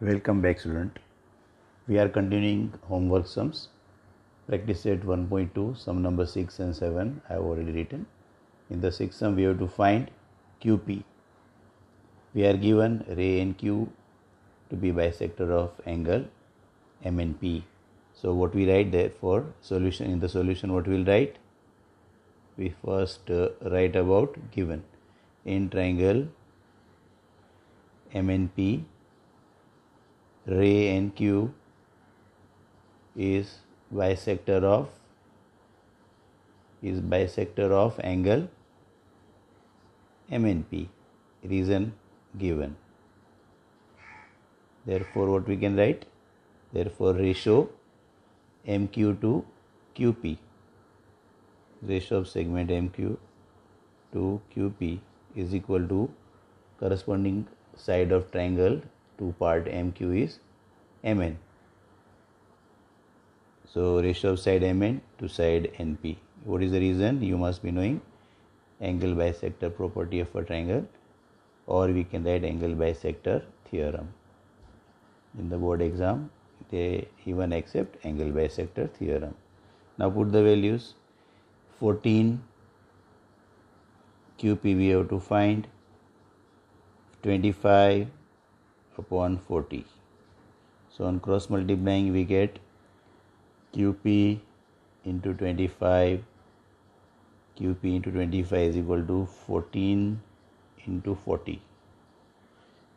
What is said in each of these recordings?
Welcome back, student. We are continuing homework sums. Practice set 1.2, sum number 6 and 7 I have already written. In the sixth sum we have to find QP. We are given ray NQ to be bisector of angle MNP. So what we write there for solution, in the solution what we will write? We first write about given in triangle MNP, ray NQ is bisector of angle MNP. Reason given. Therefore what we can write? Therefore ratio MQ to QP, ratio of segment MQ to QP is equal to corresponding side of triangle to part MQ is MN. So ratio of side MN to side NP. What is the reason? You must be knowing angle bisector property of a triangle, or we can write angle bisector theorem. In the board exam they even accept angle bisector theorem. Now put the values. 14 QP we have to find, 25 upon 40. So on cross multiplying we get QP into 25. QP into 25 is equal to 14 into 40.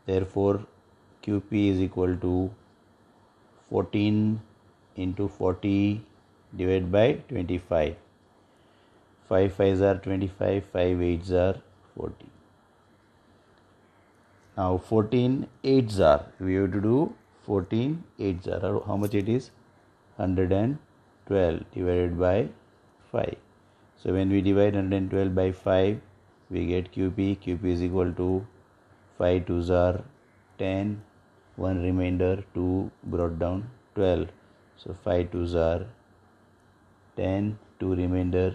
Therefore QP is equal to 14 into 40 divided by 25. 5 5s are 25, 5 8s are 40. Now 14 8s are, we have to do 14 8s are. How much it is? 112 divided by 5. So when we divide 112 by 5, we get QP. QP is equal to 5 2s are 10, 1 remainder, 2 brought down 12. So 5 2s are 10, 2 remainder.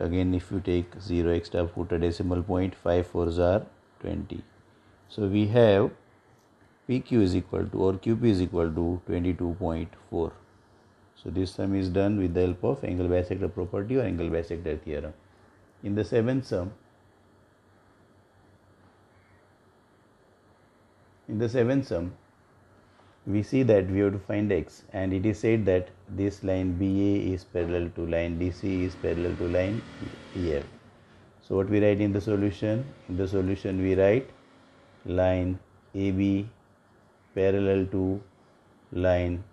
Again if you take 0 extra, put a decimal point, 5 4s are 20. So we have PQ is equal to, or QP is equal to 22.4. So this sum is done with the help of angle bisector property or angle bisector theorem. In the seventh sum, we see that we have to find x, and it is said that this line BA is parallel to line DC is parallel to line EF. So what we write in the solution? In the solution we write line AB parallel to line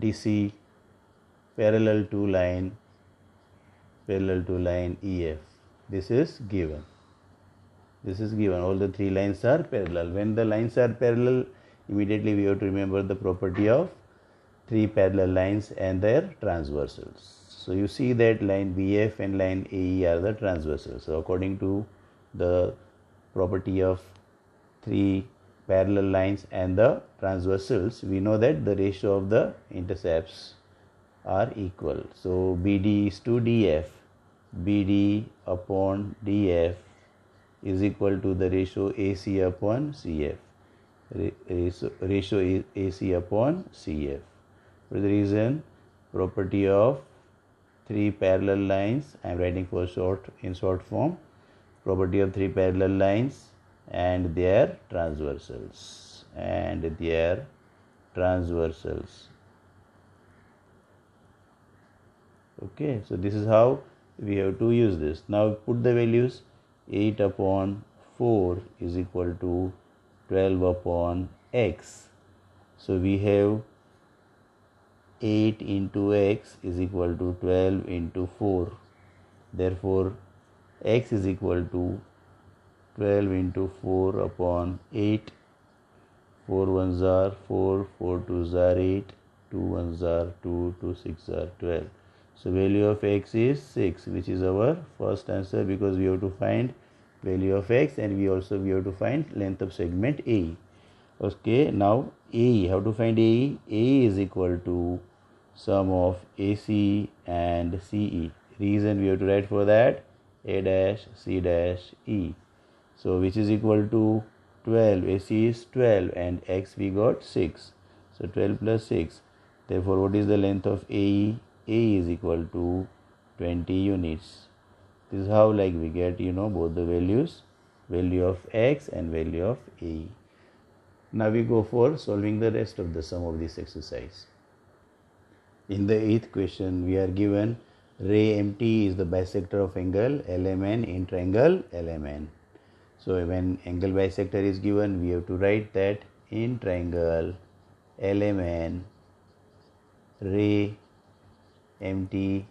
DC parallel to line EF. This is given. All the three lines are parallel. When the lines are parallel, immediately we have to remember the property of three parallel lines and their transversals. So you see that line BF and line AE are the transversals. So according to the property of three parallel lines and the transversals, we know that the ratio of the intercepts are equal. So BD is to DF. BD upon DF is equal to the ratio AC upon CF. Ratio AC upon CF. For the reason, property of three parallel lines, I am writing in short form, property of three parallel lines and their transversals. Okay, so this is how we have to use this. Now put the values. 8 upon 4 is equal to 12 upon x. So we have 8 into x is equal to 12 into 4. Therefore x is equal to 12 into 4 upon 8. 4 1s are 4, 4 2s are 8, 2 1s are 2, 2 6 are 12. So value of x is 6, which is our first answer, because we have to find value of x and we have to find length of segment AE. Okay, now AE, how to find AE? AE is equal to sum of AC and CE. Reason we have to write for that? A dash C dash E. So which is equal to 12, AC is 12 and X we got 6. So 12 plus 6. Therefore, what is the length of AE? AE is equal to 20 units. This is how like we get both the values, value of X and value of AE. Now we go for solving the rest of the sum of this exercise. In the 8th question, we are given ray MT is the bisector of angle LMN in triangle LMN. So when angle bisector is given, we have to write that in triangle LMN, ray MT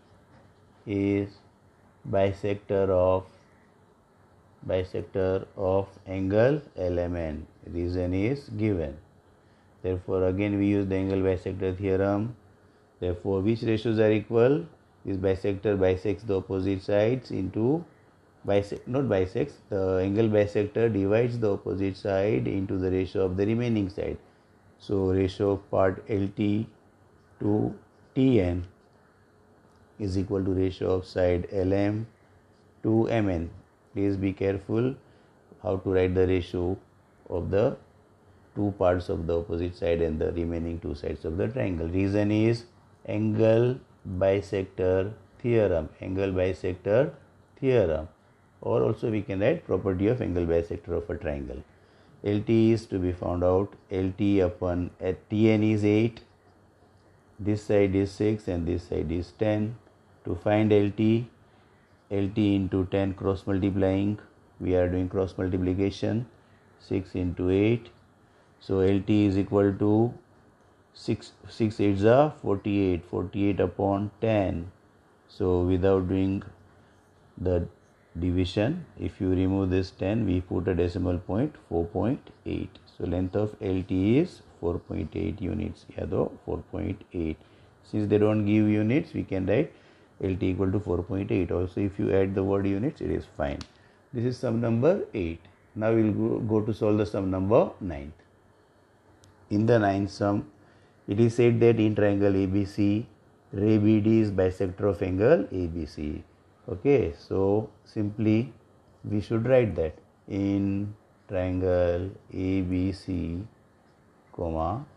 is bisector of angle LMN. Reason is given. Therefore, again we use the angle bisector theorem. Therefore, which ratios are equal? This bisector bisects the opposite sides into the angle bisector divides the opposite side into the ratio of the remaining side. So ratio of part LT to TN is equal to ratio of side LM to MN. Please be careful how to write the ratio of the two parts of the opposite side and the remaining two sides of the triangle. Reason is angle bisector theorem. Or also we can write property of angle bisector of a triangle. LT is to be found out. LT upon TN is 8. This side is 6 and this side is 10. To find LT into 10 cross multiplying, we are doing cross multiplication. 6 into 8. So LT is equal to 6 8s are 48 upon 10. So without doing the division, if you remove this 10, we put a decimal point 4.8. So length of LT is 4.8 units. 4.8. Since they don't give units, we can write LT equal to 4.8. Also, if you add the word units, it is fine. This is sum number 8. Now we will go to solve the sum number 9. In the 9th sum, it is said that in triangle ABC, ray BD is bisector of angle ABC. Okay, so simply we should write that in triangle ABC,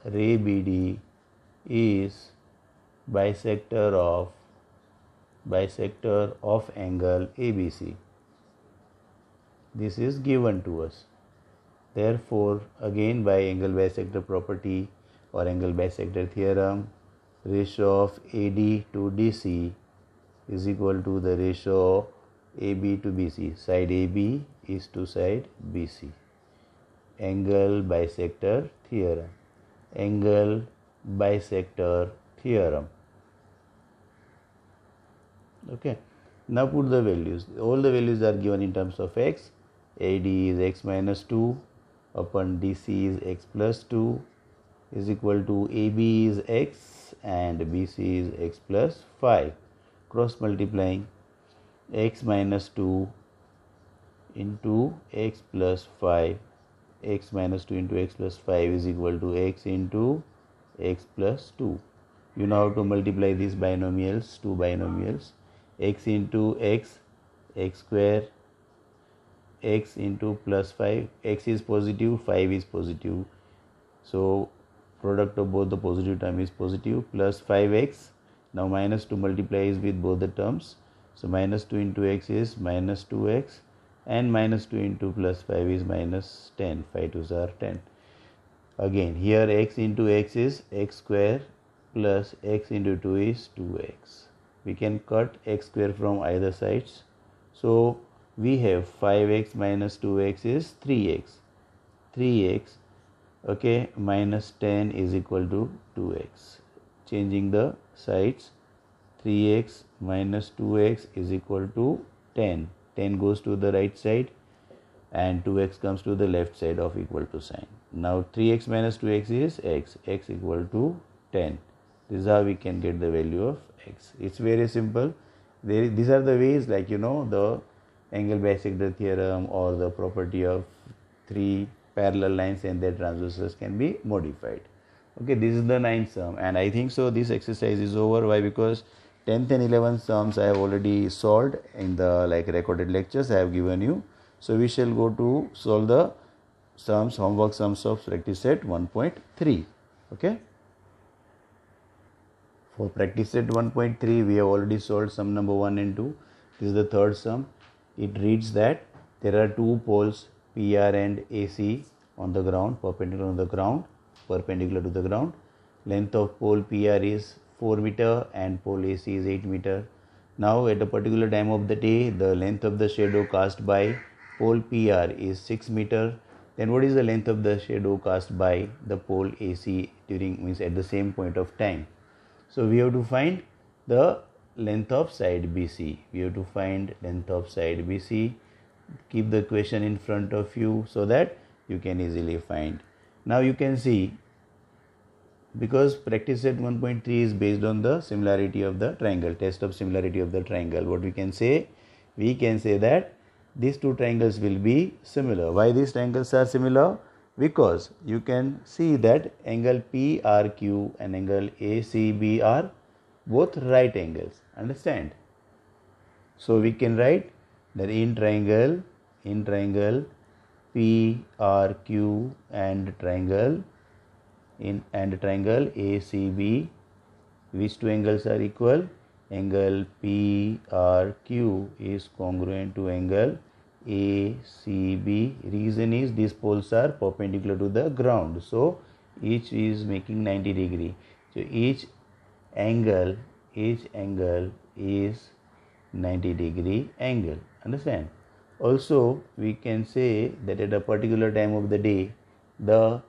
ray BD is bisector of angle ABC. This is given to us. Therefore, again by angle bisector property or angle bisector theorem, ratio of AD to DC is equal to the ratio of AB to BC. Side AB is to side BC. Angle bisector theorem. Okay. Now put the values. All the values are given in terms of x. AD is x minus 2 upon DC is x plus 2 is equal to AB is x and BC is x plus 5. Cross multiplying x minus 2 into x plus 5. X minus 2 into x plus 5 is equal to x into x plus 2. You know how to multiply these binomials, two binomials. X into x, x square, x into plus 5. X is positive, 5 is positive. So product of both the positive term is positive, plus 5x. Now minus 2 multiplies with both the terms. So minus 2 into x is minus 2x and minus 2 into plus 5 is minus 10. 5 2s are 10. Again here x into x is x square plus x into 2 is 2x. We can cut x square from either sides. So we have 5x minus 2x is 3x. 3x, okay, minus 10 is equal to 2x. Changing the sides, 3x minus 2x is equal to 10. 10 goes to the right side and 2x comes to the left side of equal to sign. Now 3x minus 2x is x. X equal to 10. This is how we can get the value of x. It's very simple. These are the ways, like the angle bisector theorem or the property of three parallel lines and their transversals can be modified. Okay, this is the 9th sum, and I think so this exercise is over. Why? Because 10th and 11th sums I have already solved in the recorded lectures I have given you. So we shall go to solve the homework sums of practice set 1.3. Okay. For practice set 1.3, we have already solved sum number 1 and 2. This is the third sum. It reads that there are two poles PR and AC on the ground, perpendicular to the ground. Length of pole PR is 4 meter and pole AC is 8 meter. Now at a particular time of the day, the length of the shadow cast by pole PR is 6 meter. Then what is the length of the shadow cast by the pole AC at the same point of time? So we have to find the length of side BC. Keep the question in front of you so that you can easily find. Now you can see, because practice set 1.3 is based on the similarity of the triangle, test of similarity of the triangle. What we can say? We can say that these two triangles will be similar. Why these triangles are similar? Because you can see that angle PRQ and angle ACB are both right angles. Understand? So we can write that in triangle PRQ and triangle ACB, which two angles are equal? Angle PRQ is congruent to angle ACB. Reason is these poles are perpendicular to the ground, so each is making 90 degree. So each angle is 90 degree angle. Understand? Also we can say that at a particular time of the day, the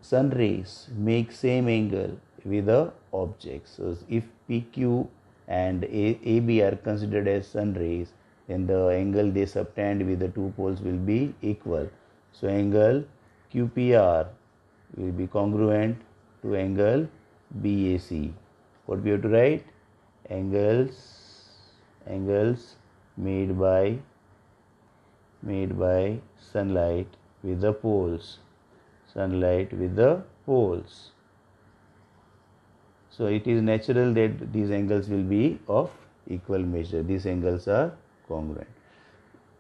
sun rays make same angle with the objects. So if PQ and AB are considered as sun rays, then the angle they subtend with the two poles will be equal. So angle QPR will be congruent to angle BAC. What we have to write? Angles made by sunlight with the poles. So it is natural that these angles will be of equal measure. These angles are congruent.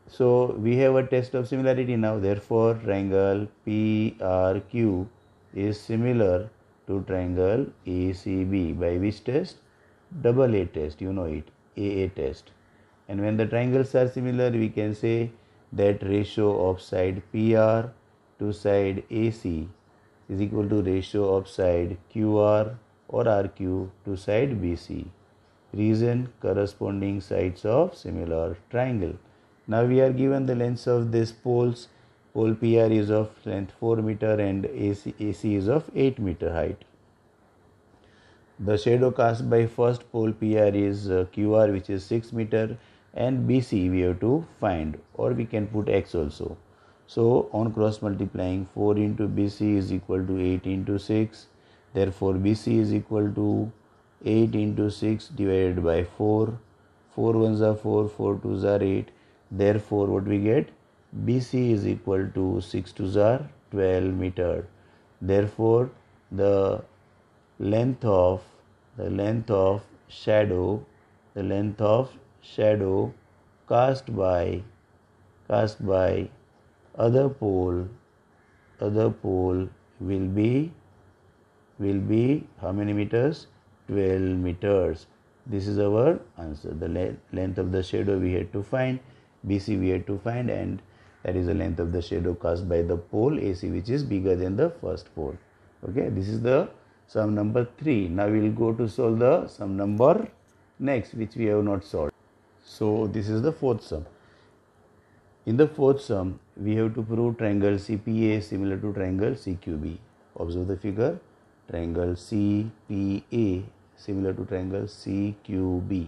So we have a test of similarity now. Therefore, triangle PRQ is similar to triangle ACB. By which test? Double A test. You know it. AA test. And when the triangles are similar, we can say that ratio of side PR to side AC is equal to ratio of side QR or RQ to side BC. Reason: corresponding sides of similar triangle. Now we are given the lengths of these poles. Pole PR is of length 4 meter and AC is of 8 meter height. The shadow cast by first pole PR is QR, which is 6 meter, and BC we have to find, or we can put X also. So on cross multiplying, 4 into BC is equal to 8 into 6. Therefore BC is equal to 8 into 6 divided by 4. 4 ones are 4, 4 twos are 8. Therefore what we get? BC is equal to 6 twos are 12 meter. Therefore the length of shadow cast by other pole will be how many meters? 12 meters. This is our answer. The length of the shadow we had to find, BC we had to find, and that is the length of the shadow cast by the pole AC, which is bigger than the first pole. Okay, this is the sum number 3. Now we will go to solve the sum number next, which we have not solved. So this is the fourth sum. In the fourth sum, we have to prove triangle CPA similar to triangle CQB. Observe the figure. Triangle CPA similar to triangle CQB,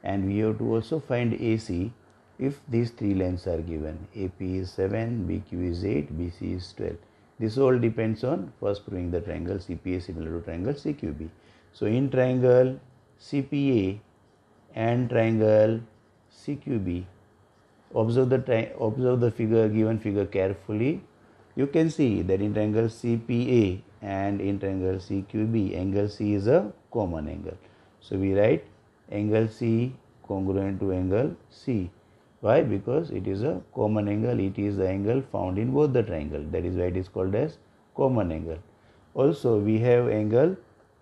and we have to also find AC if these three lengths are given. AP is 7, BQ is 8, BC is 12. This all depends on first proving the triangle CPA similar to triangle CQB. So in triangle CPA and triangle CQB, observe the given figure carefully. You can see that in triangle CPA and in triangle CQB, angle C is a common angle. So we write angle C congruent to angle C. Why? Because it is a common angle. It is the angle found in both the triangle. That is why it is called as common angle. Also, we have angle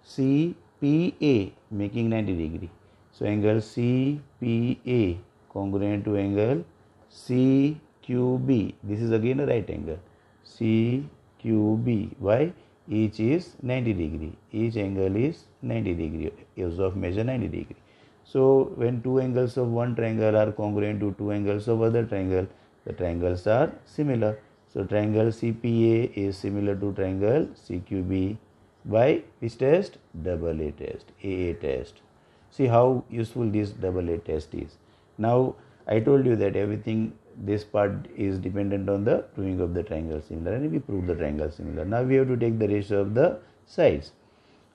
CPA making 90 degree. So angle CPA congruent to angle CQB. This is again a right angle. CQB. Why? Each is 90 degree. Each angle is 90 degree. Use of measure 90 degree. So when two angles of one triangle are congruent to two angles of other triangle, the triangles are similar. So triangle CPA is similar to triangle CQB by which test? Double A test, AA test. See how useful this double A test is. Now I told you that everything, this part is dependent on the proving of the triangle similar, and we prove the triangle similar. Now we have to take the ratio of the sides.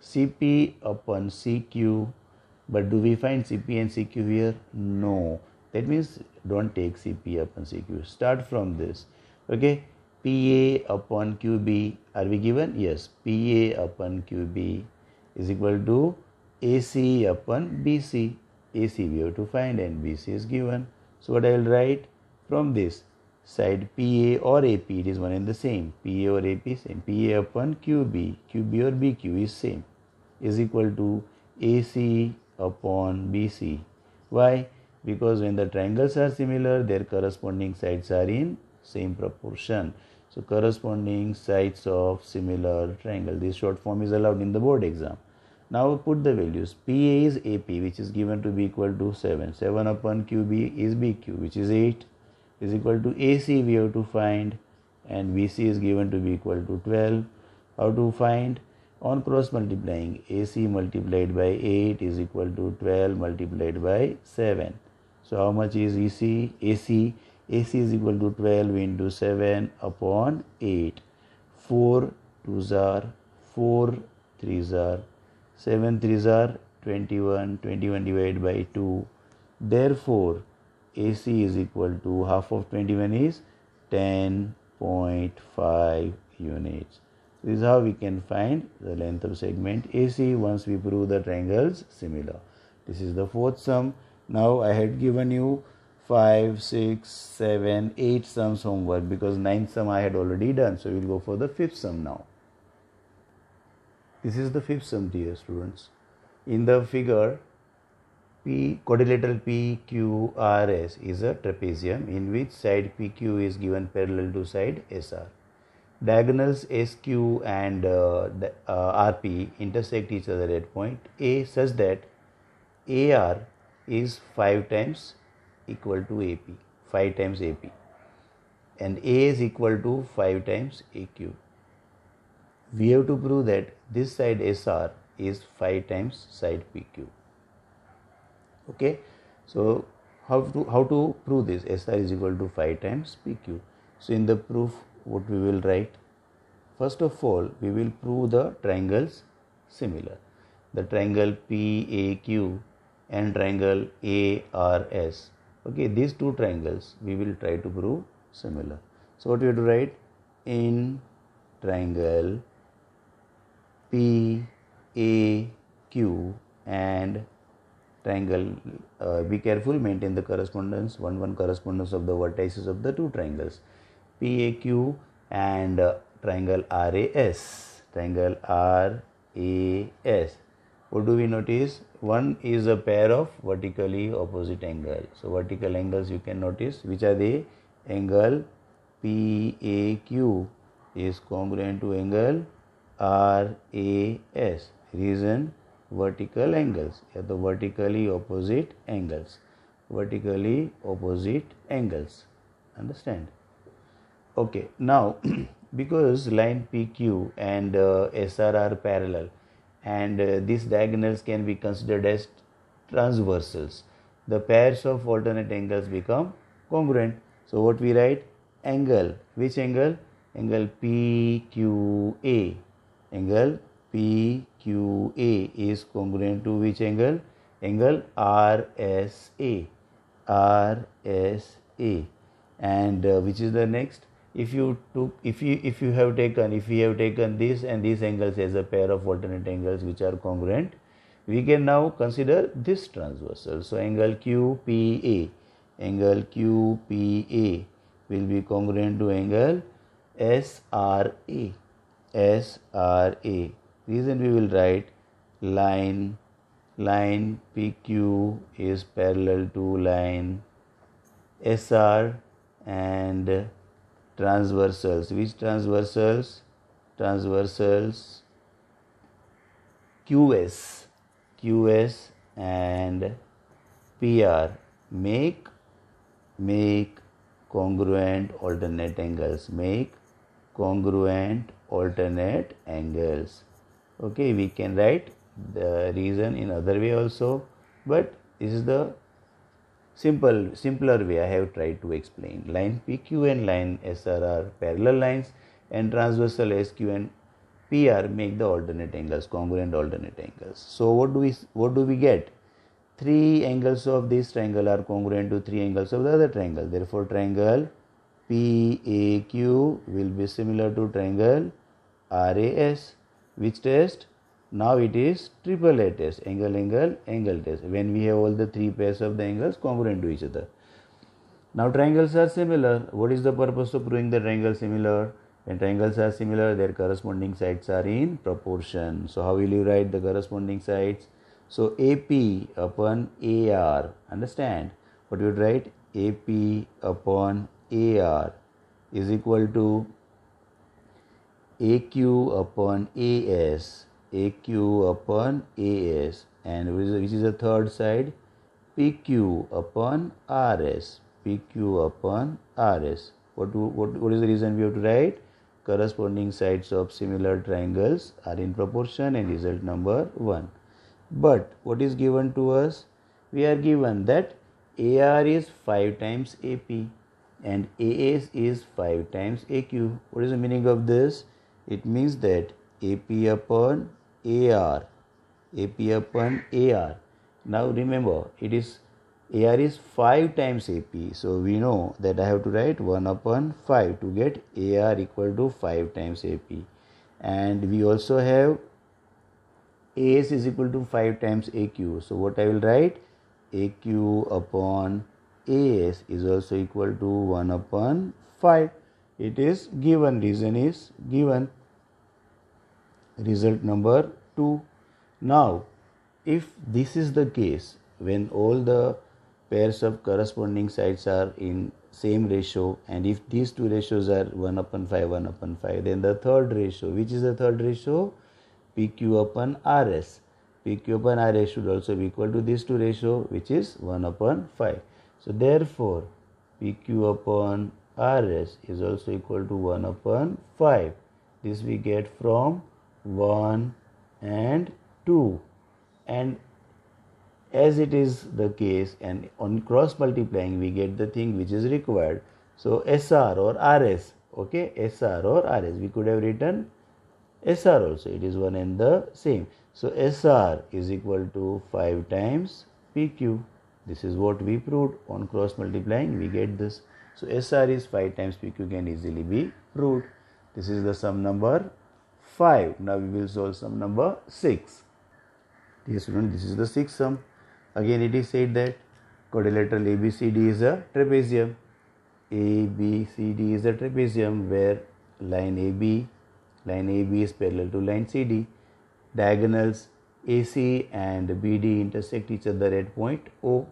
CP upon CQ. But do we find CP and CQ here? No. That means don't take CP upon CQ. Start from this. Okay. PA upon QB. Are we given? Yes. PA upon QB is equal to AC upon BC. AC we have to find and BC is given. So what I will write from this side, PA or AP, it is one and the same. PA or AP same. PA upon QB. QB or BQ is same. Is equal to AC upon BC. Why? Because when the triangles are similar, their corresponding sides are in same proportion. So corresponding sides of similar triangle. This short form is allowed in the board exam. Now put the values. PA is AP, which is given to be equal to 7. 7 upon QB is BQ, which is 8, is equal to AC we have to find, and BC is given to be equal to 12. How to find? On cross multiplying, AC multiplied by 8 is equal to 12 multiplied by 7. So how much is EC? AC is equal to 12 into 7 upon 8. 4 2s are 4 3s are 7 3s are 21. 21 divided by 2. Therefore, AC is equal to half of 21 is 10.5 units. This is how we can find the length of segment AC once we prove the triangles similar. This is the fourth sum. Now I had given you 5, 6, 7, 8 sums homework because 9th sum I had already done. So we will go for the 5th sum now. This is the 5th sum, dear students. In the figure, quadrilateral PQRS is a trapezium in which side PQ is given parallel to side SR. Diagonals SQ and RP intersect each other at point A such that AR is 5 times equal to AP, 5 times AP, and A is equal to 5 times AQ. We have to prove that this side SR is 5 times side PQ. Okay, so how to prove this? SR is equal to 5 times PQ. So in the proof, what we will write? First of all, we will prove the triangles similar. The triangle PAQ and triangle ARS. Okay, these two triangles we will try to prove similar. So what we have to write? In triangle PAQ and triangle, be careful, maintain the correspondence, 1 correspondence of the vertices of the two triangles. PAQ and triangle RAS. Triangle RAS. What do we notice? One is a pair of vertically opposite angles. So vertical angles you can notice. Which are they? Angle PAQ is congruent to angle RAS. Reason? Vertical angles, the vertically opposite angles. Vertically opposite angles. Understand? Okay, now because line PQ and SR are parallel and these diagonals can be considered as transversals, the pairs of alternate angles become congruent. So what we write? Angle. Which angle? Angle PQA. Angle PQA is congruent to which angle? Angle RSA. RSA. And which is the next? If we have taken this and these angles as a pair of alternate angles which are congruent, we can now consider this transversal. So angle QPA angle QPA will be congruent to angle SRA. SRA. Reason we will write line PQ is parallel to line SR and transversals. Which transversals? Transversals QS and PR make congruent alternate angles. Make congruent alternate angles. Okay, we can write the reason in other way also, but this is the simpler way I have tried to explain. Line PQ and line SR are parallel lines, and transversal SQ and PR make the alternate angles, congruent alternate angles. So what do we get? 3 angles of this triangle are congruent to 3 angles of the other triangle. Therefore, triangle PAQ will be similar to triangle RAS. Which test? Now it is AAA test, angle test, when we have all the 3 pairs of the angles congruent to each other. Now triangles are similar. What is the purpose of proving the triangles similar? When triangles are similar, their corresponding sides are in proportion. So how will you write the corresponding sides? So AP upon AR, understand? What you would write? AP upon AR is equal to AQ upon AS. AQ upon AS, and which is the third side? PQ upon RS. PQ upon RS. What is the reason we have to write? Corresponding sides of similar triangles are in proportion, and result number 1. But what is given to us? We are given that AR is 5 times AP and AS is 5 times AQ. What is the meaning of this? It means that AP upon AR. Now remember, it is AR is 5 times AP. So we know that I have to write 1 upon 5 to get AR equal to 5 times AP. And we also have AS is equal to 5 times AQ. So what I will write? AQ upon AS is also equal to 1 upon 5. It is given. Reason is given. Result number 2. Now, if this is the case, when all the pairs of corresponding sides are in same ratio, and if these two ratios are 1 upon 5, 1 upon 5, then the third ratio, which is the third ratio? PQ upon RS. PQ upon RS should also be equal to this two ratio, which is 1 upon 5. So therefore, PQ upon RS is also equal to 1 upon 5. This we get from 1 and 2. And as it is the case, and on cross multiplying we get the thing which is required. So SR or RS, okay, SR or RS, we could have written SR also, it is one and the same. So SR is equal to 5 times PQ. This is what we proved. On cross multiplying we get this. So SR is 5 times PQ can easily be proved. This is the sum number 5. Now we will solve sum number 6. Dear student, this is the 6th sum. Again it is said that quadrilateral ABCD is a trapezium. ABCD is a trapezium where line AB is parallel to line CD. Diagonals AC and BD intersect each other at point O.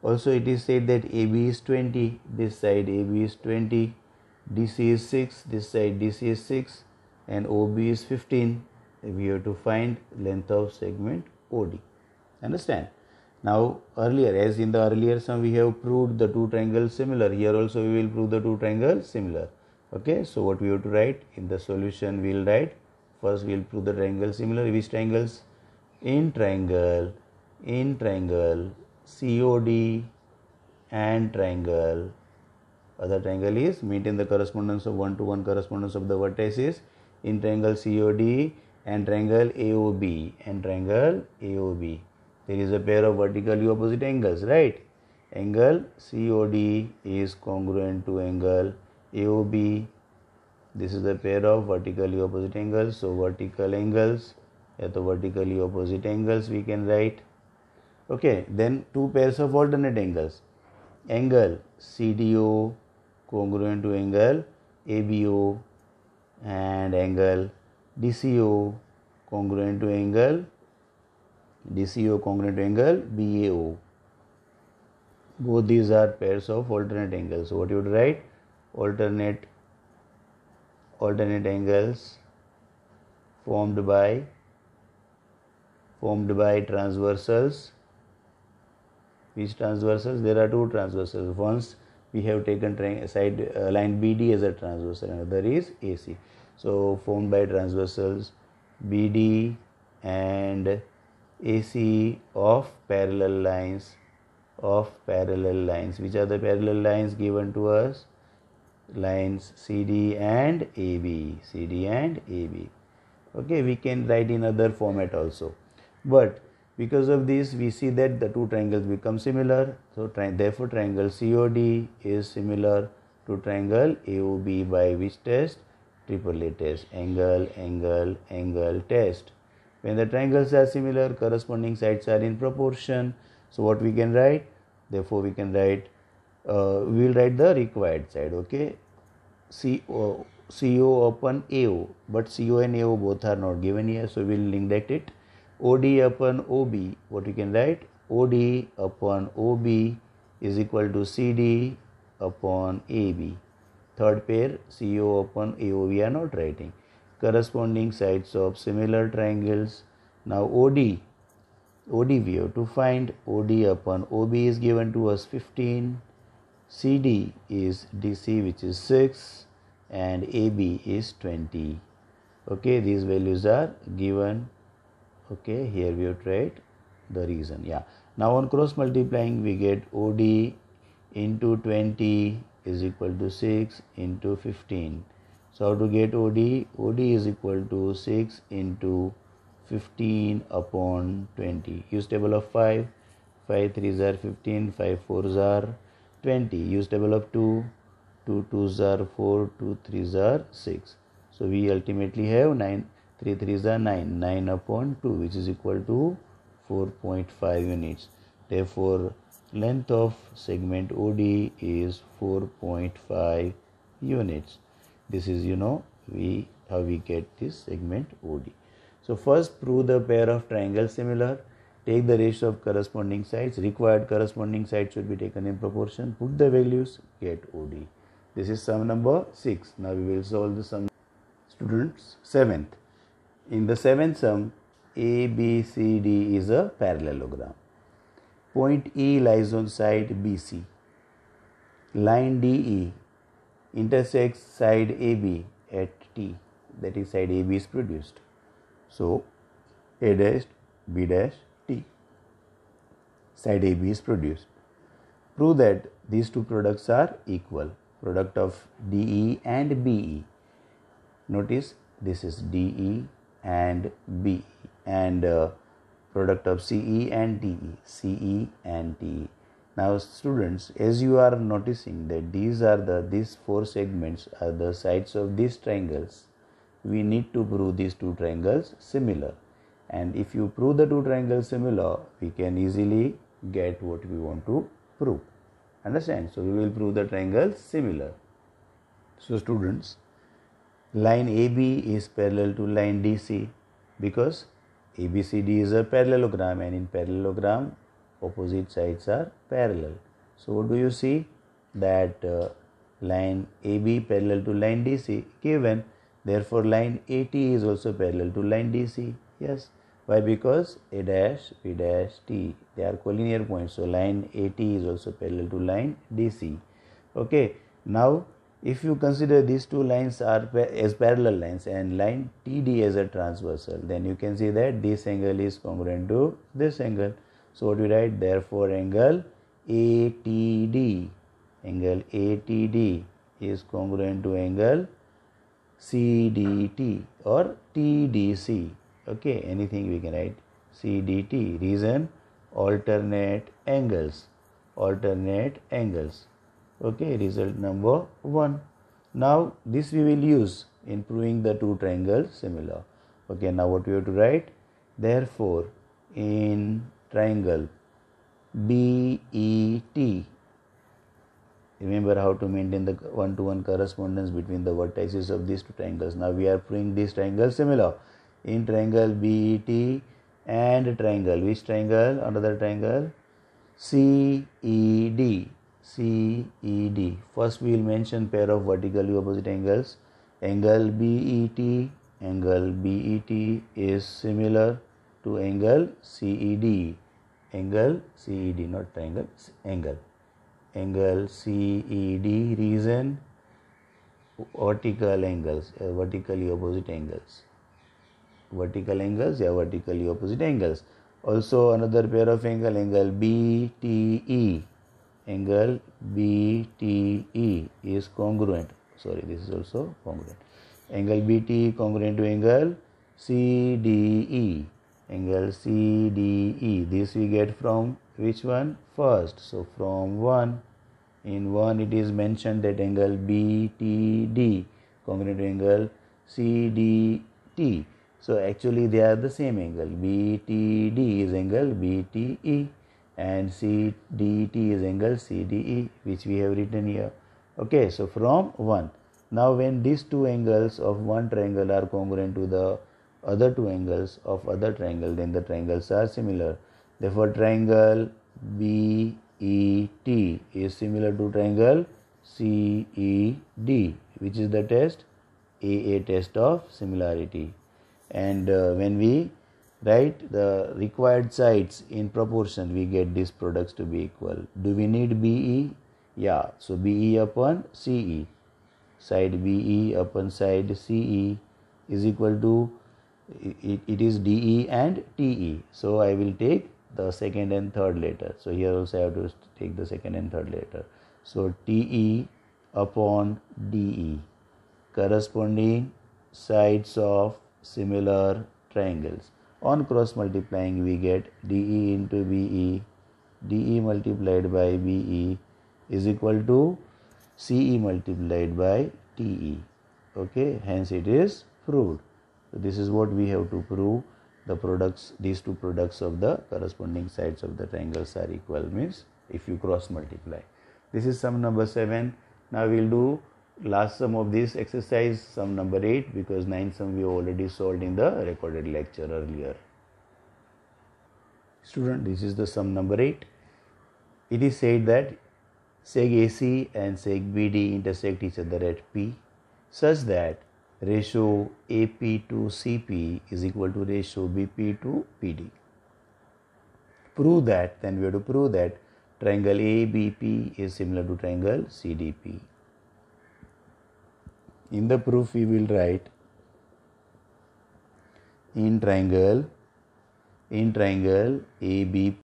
Also it is said that AB is 20, this side AB is 20, DC is 6, this side DC is 6, and OB is 15. We have to find length of segment OD. Understand? Now earlier, as in the earlier sum we have proved the two triangles similar, here also we will prove the two triangles similar. Okay, so what we have to write in the solution? We will write, first we will prove the triangle similar. Which triangles? In triangle COD and triangle, other triangle is maintain the correspondence of 1-to-1 correspondence of the vertices in triangle COD and triangle AOB There is a pair of vertically opposite angles, right? Angle COD is congruent to angle AOB. This is the pair of vertically opposite angles. So vertical angles, at the vertically opposite angles we can write. Okay, then two pairs of alternate angles. angle CDO congruent to angle ABO, and angle DCO congruent to angle BAO. Both these are pairs of alternate angles. So what you would write? Alternate angles formed by transversals. Which transversals? There are two transversals. Once we have taken line BD as a transversal, another is AC. So formed by transversals BD and AC of parallel lines. Which are the parallel lines given to us? Lines CD and AB. Okay, we can write in other format also, but because of this we see that the two triangles become similar. So therefore triangle COD is similar to triangle AOB by which test? AAA test. Angle test. When the triangles are similar, corresponding sides are in proportion. So what we can write? Therefore we can write, we will write the required side. Okay, CO upon AO, but CO and AO both are not given here, so we will neglect it. OD upon OB, what we can write? OD upon OB is equal to CD upon AB. Third pair, CO upon AO, we are not writing. Corresponding sides of similar triangles. Now OD we have to find. OD upon OB is given to us 15. CD is DC, which is 6, and AB is 20. Okay, these values are given. Okay, here we have to write the reason. Yeah. Now on cross multiplying, we get OD into 20 is equal to 6 into 15. So how to get OD? OD is equal to 6 into 15 upon 20. Use table of 5. 5 3s are 15, 5 4s are 20. Use table of 2. 2 2s are 4, 2 3s are 6. So we ultimately have 9. 3 3s are 9. 9 upon 2, which is equal to 4.5 units. Therefore, length of segment OD is 4.5 units. This is, how we get this segment OD. So first prove the pair of triangles similar. Take the ratio of corresponding sides. Required corresponding sides should be taken in proportion. Put the values, get OD. This is sum number 6. Now we will solve the sum. Students, 7th. In the 7th sum, ABCD is a parallelogram. Point E lies on side BC. Line DE intersects side AB at T. That is, side AB is produced. So, A dash, B dash, T. Side AB is produced. Prove that these two products are equal. Product of DE and BE. Notice this is DE and BE, and product of CE and TE. Now students, as you are noticing that these four segments are the sides of these triangles, we need to prove these two triangles similar. And if you prove the two triangles similar, we can easily get what we want to prove. Understand? So we will prove the triangles similar. So students, line AB is parallel to line DC because ABCD is a parallelogram, and in parallelogram opposite sides are parallel. So what do you see? That line AB parallel to line DC given. Therefore line AT is also parallel to line DC. Yes. Why? Because A dash, B dash, T, they are collinear points. So line AT is also parallel to line DC. Okay. Now if you consider these two lines are as parallel lines and line TD as a transversal, then you can see that this angle is congruent to this angle. So what we write? Therefore angle ATD is congruent to angle CDT or TDC. Okay, anything we can write. CDT. Reason? Alternate angles. Okay, result number 1. Now this we will use in proving the two triangles similar. Okay, now what we have to write? Therefore in triangle BET, Remember how to maintain the one-to-one correspondence between the vertices of these two triangles. Now we are proving these triangles similar. In triangle BET and triangle, which triangle? Another triangle CED. CED. First we will mention pair of vertically opposite angles. Angle BET is similar to angle CED. Angle CED, not triangle, angle. Angle CED reason vertical angles, vertically opposite angles. Vertical angles, vertically opposite angles. Also another pair of angle BTE. Angle BTE is congruent. Sorry, this is also congruent. Angle BTE congruent to angle CDE. Angle CDE. This we get from which one? First. So from 1. In 1 it is mentioned that angle BTD congruent to angle CDT. So actually they are the same angle. BTD is angle BTE and CDT is angle CDE, which we have written here. Okay, so from 1. Now when these two angles of one triangle are congruent to the other two angles of other triangle, then the triangles are similar. Therefore triangle BET is similar to triangle CED, which is the test? AA test of similarity. And when we write the required sides in proportion, we get these products to be equal. Do we need BE? Yeah, so BE upon CE, side BE upon side CE is equal to, it is DE and TE. So I will take the second and third letter. So here also I have to take the second and third letter. So TE upon DE, corresponding sides of similar triangles. On cross multiplying we get DE into BE, DE multiplied by BE is equal to CE multiplied by TE. Okay, hence it is proved. So this is what we have to prove. The products, these two products of the corresponding sides of the triangles are equal, means if you cross multiply. This is sum number 7. Now we will do last sum of this exercise, sum number 8, because 9th sum we already solved in the recorded lecture earlier. Student, this is the sum number 8. It is said that seg AC and seg BD intersect each other at P such that ratio AP to CP is equal to ratio BP to PD. Prove that, then we have to prove that triangle ABP is similar to triangle CDP. In the proof we will write, in triangle ABP